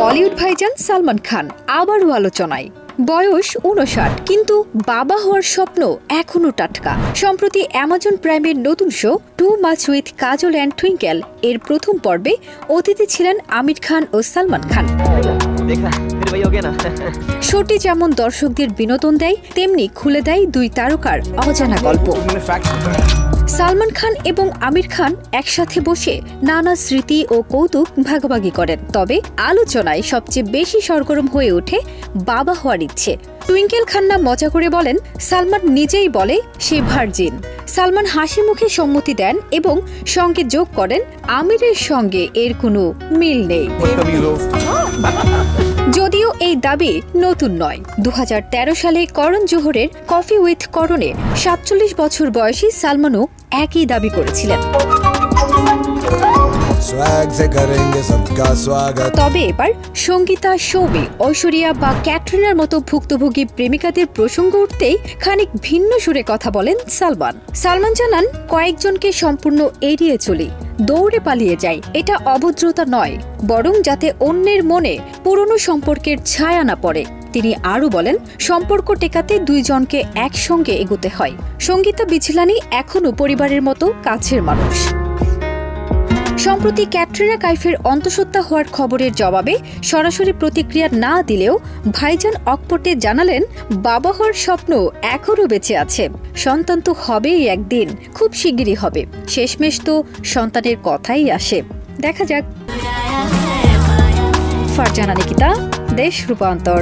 বলিউড ভাইজান সালমান খান আবারও আলোচনায়। বয়স 59, কিন্তু বাবা হওয়ার স্বপ্ন এখনো টাটকা। সম্প্রতি অ্যামাজন প্রাইমের নতুন show too much with Kajal and twinkle এর প্রথম পর্বে অতিথি ছিলেন আমির খান ও সালমান খান। শোটি যেমন দর্শকদের বিনোদন দেয়, তেমনি খুলে দেয় দুই তারকার অজানা গল্প। সালমান খান এবং আমির খান একসাথে বসে নানা স্মৃতি ও কৌতুক ভাগাভাগি করেন। তবে আলোচনায় সবচেয়ে বেশি সরগরম হয়ে ওঠে বাবা হওয়ার ইচ্ছে। টুইঙ্কেল খান্না মজা করে বলেন, সালমান নিজেই বলে সে ভার্জিন। সালমান হাসি মুখে সম্মতি দেন এবং সঙ্গে যোগ করেন, আমিরের সঙ্গে এর কোনো মিল নেই। যদিও এই দাবি নতুন নয়। 2013 সালে করণ জোহরের কফি উইথ করণে 47 বছর বয়সী সালমানও একই দাবি করেছিলেন। তবে এবার সঙ্গীতা, সৌমি, ঐশ্বরিয়া বা ক্যাটরিনার মতো ভুক্তভোগী প্রেমিকাদের প্রসঙ্গ উঠতেই খানিক ভিন্ন সুরে কথা বলেন সালমান। সালমান জানান, কয়েকজনকে সম্পূর্ণ এড়িয়ে চলি, দৌড়ে পালিয়ে যাই। এটা অভদ্রতা নয়, বরং যাতে অন্যের মনে পুরনো সম্পর্কের ছায়া না পড়ে। তিনি আরও বলেন, সম্পর্ক টেকাতে দুইজনকে একসঙ্গে এগোতে হয়। সঙ্গীতা বিছলানি এখনও পরিবারের মতো কাছের মানুষ। সম্প্রতি ক্যাটরিনা কাইফের অন্তঃসত্ত্বা হওয়ার খবরের জবাবে সরাসরি প্রতিক্রিয়া না দিলেও ভাইজান অকপটে জানালেন, বাবা হওয়ার স্বপ্ন এখনও বেঁচে আছে। সন্তান তো হবেই একদিন, খুব শিগগিরই হবে। শেষমেশ তো সন্তানের কথাই আসে, দেখা যাক। ফারজানা নিকিতা, দেশ রূপান্তর।